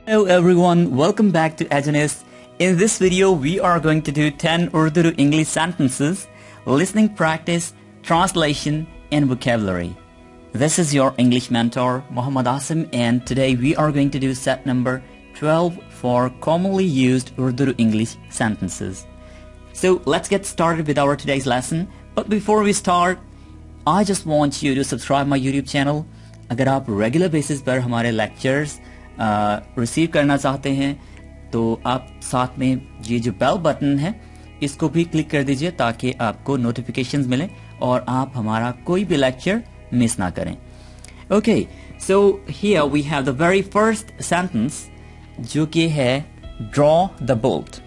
Hello everyone, welcome back to Edunist. In this video, we are going to do 10 Urdu to English sentences, listening practice, translation, and vocabulary. This is your English mentor, Muhammad Asim, and today we are going to do set number 12 for commonly used Urdu to English sentences. So let's get started with our today's lesson. But before we start, I just want you to subscribe my YouTube channel. अगर आप regular basis पर हमारे lectures receive करना चाहते हैं तो आप साथ में ये जो बेल बटन है इसको भी क्लिक कर दीजिए ताकि आपको नोटिफिकेशंस मिलें और आप हमारा कोई भी लेक्चर मिस ना करें. Okay, so here we have the very first sentence जो कि है draw the bolt.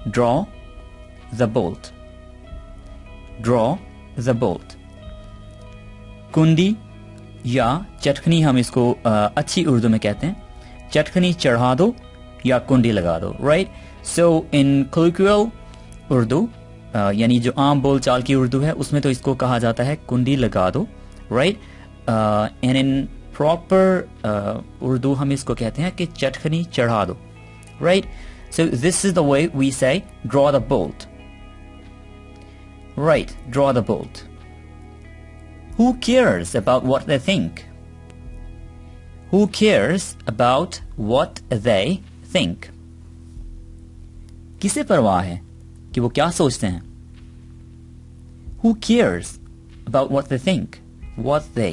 Draw the bolt. Draw the bolt. कुंडी या चटखनी, हम इसको अच्छी उर्दू में कहते हैं. चटखनी चढ़ा दो या कुंडी लगा दो. राइट. सो इन कोलोक्वियल उर्दू यानी जो आम बोलचाल की उर्दू है उसमें तो इसको कहा जाता है कुंडी लगा दो. Right. And in proper Urdu हम इसको कहते हैं कि चटखनी चढ़ा दो. Right. So this is the way we say draw the bolt. Right. Draw the bolt. Who cares about what they think? Who cares about what they think? किसे परवाह है कि वो क्या सोचते हैं? Who cares about what they think? What they.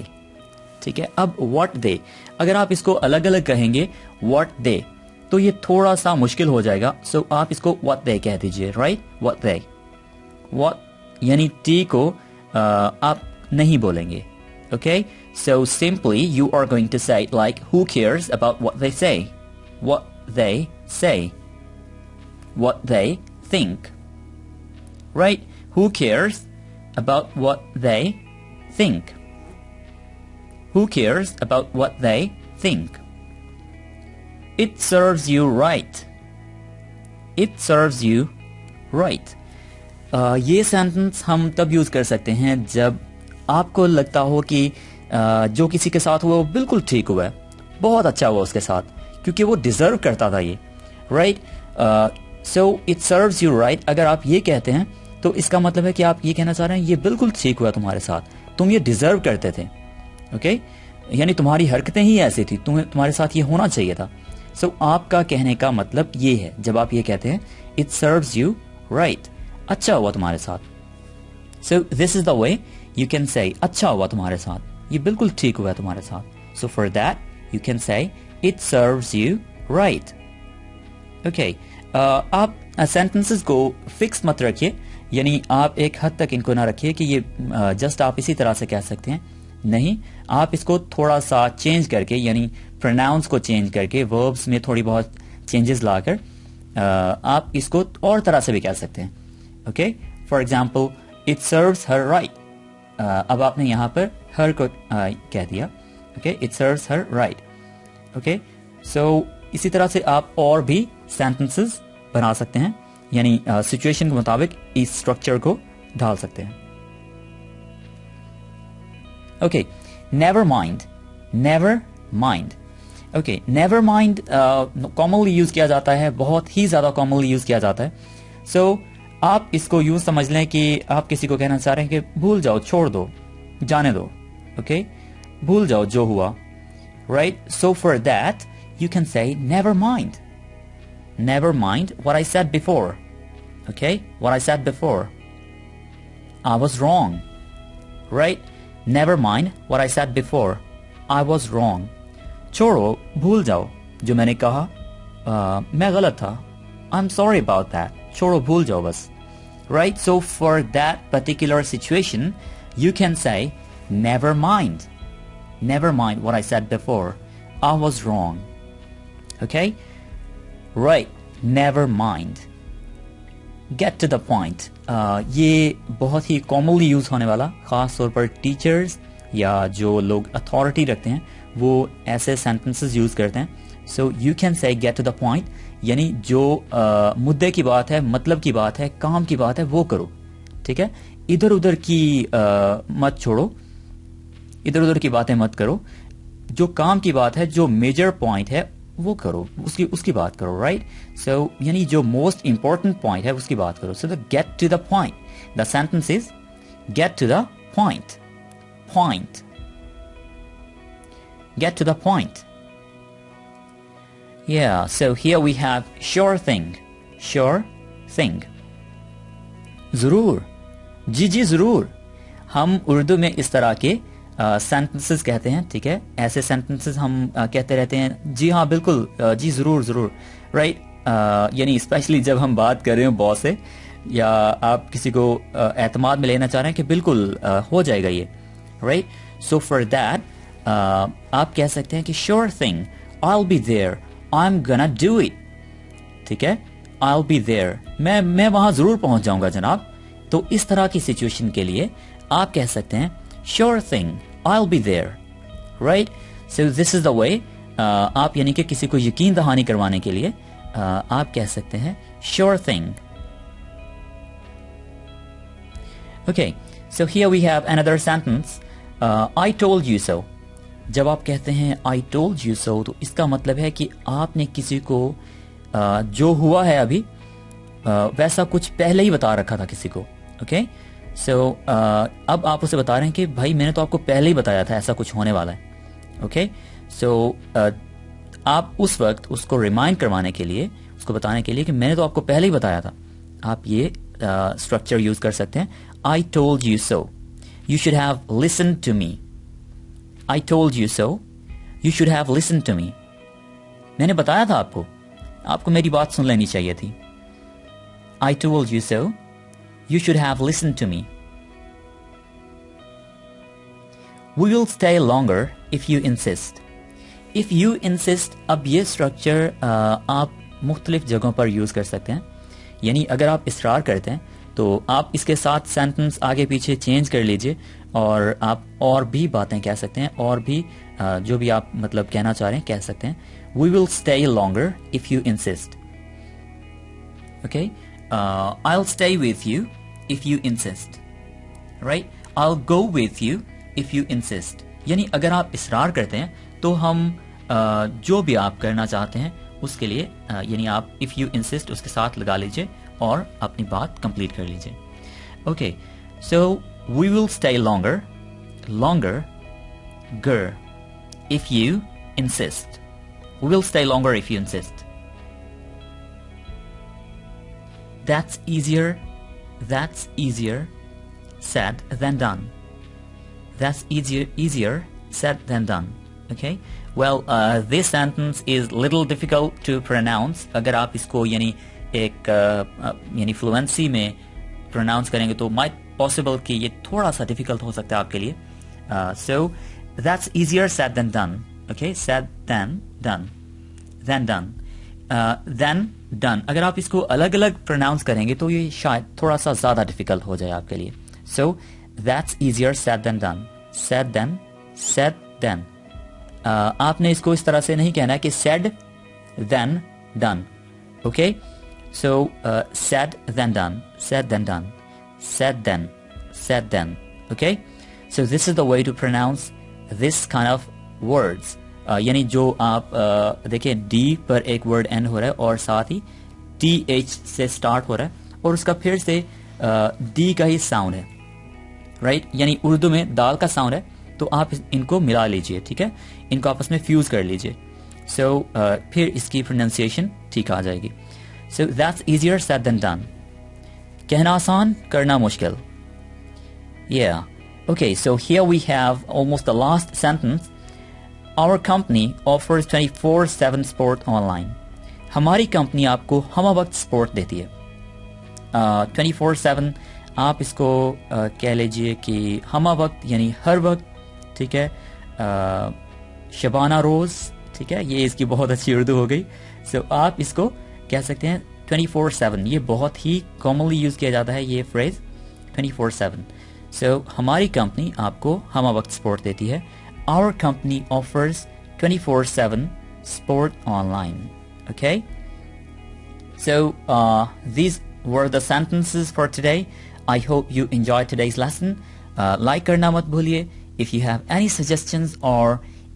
ठीक है. अब what they, अगर आप इसको अलग अलग कहेंगे what they, तो ये थोड़ा सा मुश्किल हो जाएगा. सो आप इसको what they कह दीजिए. राइट. what they. what यानी t को आप नहीं बोलेंगे. Okay, so simply you are going to say like who cares about what they say, what they say, what they think. Right. Who cares about what they think? Who cares about what they think? It serves you right. It serves you right. ये sentence हम तब use कर सकते हैं जब आपको लगता हो कि जो किसी के साथ हुआ वो बिल्कुल ठीक हुआ है, बहुत अच्छा हुआ उसके साथ, क्योंकि वो डिजर्व करता था ये. Right. So it serves you right. अगर आप ये कहते हैं तो इसका मतलब है कि आप ये कहना चाह रहे हैं ये बिल्कुल ठीक हुआ तुम्हारे साथ, तुम ये डिजर्व करते थे. ओके. यानी तुम्हारी हरकतें ही ऐसी थी, तुम्हारे साथ ये होना चाहिए था. सो आपका कहने का मतलब ये है जब आप ये कहते हैं इट सर्व्स यू राइट, अच्छा हुआ तुम्हारे साथ. सो this is the way you can say अच्छा हुआ तुम्हारे साथ, ये बिल्कुल ठीक हुआ तुम्हारे साथ. So for that you can say it serves you right. Okay. आप sentences को fix मत रखिए, यानी आप एक हद तक इनको ना रखिए कि ये जस्ट आप इसी तरह से कह सकते हैं. नहीं, आप इसको थोड़ा सा चेंज करके, यानी प्रोनाउंस को चेंज करके, वर्ब्स में थोड़ी बहुत चेंजेस लाकर आप इसको और तरह से भी कह सकते हैं. Okay. For example it serves her right. अब आपने यहां पर हर को कह दिया. Okay. It serves her right. Okay. So इसी तरह से आप और भी सेंटेंसेस बना सकते हैं, यानी सिचुएशन के मुताबिक इस स्ट्रक्चर को ढाल सकते हैं. Okay. Never mind. Never mind. Okay. Never mind commonly use किया जाता है, बहुत ही ज्यादा कॉमनली यूज किया जाता है. सो आप इसको यूं समझ लें कि आप किसी को कहना चाह रहे हैं कि भूल जाओ, छोड़ दो, जाने दो. ओके. भूल जाओ जो हुआ. Right. So for that you can say never mind. Never mind what I said before. Okay. What I said before. I was wrong. Right. Never mind what I said before. I was wrong. छोड़ो, भूल जाओ जो मैंने कहा, मैं गलत था. I am sorry about that. छोड़ो, भूल जाओ बस. Right? So for that particular situation, you can say, never mind. Never mind what I said before. I was wrong. Okay? Right. Never mind. Get to the point. ये बहुत ही commonly use होने वाला, खास तौर पर teachers या जो लोग authority रखते हैं वो ऐसे sentences use करते हैं. So you can say get to the point. यानी जो मुद्दे की बात है, मतलब की बात है, काम की बात है वो करो. ठीक है. इधर उधर की मत छोड़ो, इधर उधर की बातें मत करो. जो काम की बात है, जो मेजर पॉइंट है वो करो, उसकी बात करो, राइट? सो यानी जो मोस्ट इंपॉर्टेंट पॉइंट है उसकी बात करो. So the get to the point. The sentence is get to the point. Point. Get to the point. Yeah, so here we have sure thing. Sure thing. जरूर. जी जरूर. हम उर्दू में इस तरह के सेंटेंसेस कहते हैं, ठीक है? ऐसे सेंटेंसेस हम कहते रहते हैं, जी हाँ बिल्कुल, जी जरूर, राइट? यानी स्पेशली जब हम बात कर रहे हो बॉस से, या आप किसी को एतमाद में लेना चाह रहे हैं कि बिल्कुल हो जाएगा ये, राइट? सो फॉर दैट आप कह सकते हैं कि sure thing, I will be there, I am gonna do it. ठीक है, आई विल बी देयर, मैं वहां जरूर पहुंच जाऊंगा जनाब. तो इस तरह की सिचुएशन के लिए आप कह सकते हैं sure thing, I will be there, right? So this is the way. आप यानी कि किसी को यकीन दहानी करवाने के लिए आप कह सकते हैं sure thing. Okay, so here we have another sentence, I told you so. जब आप कहते हैं आई टोल्ड यू सो, तो इसका मतलब है कि आपने किसी को जो हुआ है अभी वैसा कुछ पहले ही बता रखा था किसी को. ओके, सो अब आप उसे बता रहे हैं कि भाई मैंने तो आपको पहले ही बताया था ऐसा कुछ होने वाला है. ओके, सो आप उस वक्त उसको रिमाइंड करवाने के लिए, उसको बताने के लिए कि मैंने तो आपको पहले ही बताया था, आप ये स्ट्रक्चर यूज कर सकते हैं. I told you so, you should have listened to me. I told you so. You should have listened to me. मैंने बताया था आपको मेरी बात सुन लेनी चाहिए थी. I told you so. You should have listened to me. We will stay longer if you insist. If you insist, अब ये स्ट्रक्चर आप मुख्तलिफ जगहों पर यूज कर सकते हैं. यानी अगर आप इसरार करते हैं तो आप इसके साथ सेंटेंस आगे पीछे चेंज कर लीजिए और आप और भी बातें कह सकते हैं, और भी जो भी आप मतलब कहना चाह रहे हैं कह सकते हैं. We will stay longer if you insist. Okay? I'll stay with you if you insist. Right? I'll go with you if you insist. यानी अगर आप इसरार करते हैं तो हम जो भी आप करना चाहते हैं उसके लिए यानी आप if you insist उसके साथ लगा लीजिए और अपनी बात कंप्लीट कर लीजिए. Okay, so we will stay longer, if you insist. We will stay longer if you insist. That's easier said than done. That's easier said than done. Okay, well this sentence is little difficult to pronounce. अगर आप इसको यानी एक यानी fluency में pronounce करेंगे तो might possible कि ये थोड़ा सा डिफिकल्ट हो सकता है आपके लिए. So that's easier said then done. Okay, said then done. अगर आप इसको अलग अलग प्रोनाउंस करेंगे तो ये शायद थोड़ा सा ज्यादा डिफिकल्ट हो जाए आपके लिए. So that's easier said then done. Said then. आपने इसको इस तरह से नहीं कहना है कि said then done. Okay, so said then done, said then. Okay, so this is the way to pronounce this kind of words. यानी जो आप देखिए D पर एक वर्ड एंड हो रहा है और साथ ही TH से स्टार्ट हो रहा है और उसका फिर से D का ही साउंड है, राइट? यानी उर्दू में दाल का साउंड है तो आप इनको मिला लीजिए, ठीक है? इनको आपस में फ्यूज कर लीजिए. So फिर इसकी प्रोनाउंसिएशन ठीक आ जाएगी. So that's easier said than done. कहना आसान, करना मुश्किल. Yeah. Okay, so here we have almost the last sentence. Our company offers 24/7 sport online. हमारी कंपनी आपको हम वक्त स्पोर्ट देती है. 24/7 आप इसको कह लीजिए कि हम वक्त यानी हर वक्त, ठीक है? शबाना रोज, ठीक है? ये इसकी बहुत अच्छी उर्दू हो गई. So आप इसको कह सकते हैं 24/7. ये बहुत ही कॉमनली यूज किया जाता है ये फ्रेज 24/7. सो हमारी कंपनी आपको हम वक्त स्पोर्ट देती है. Our company offers 24/7 sport online. Okay? So these were the sentences for today. I hope you enjoyed today's lesson. Like करना मत भूलिए. If you have any suggestions or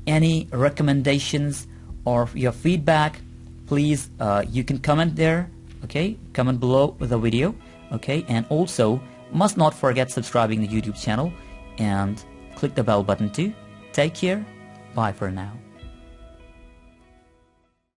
any recommendations or your feedback, please you can comment there. Okay, comment below the video. Okay, and also must not forget subscribing the YouTube channel and click the bell button too. Take care. Bye for now.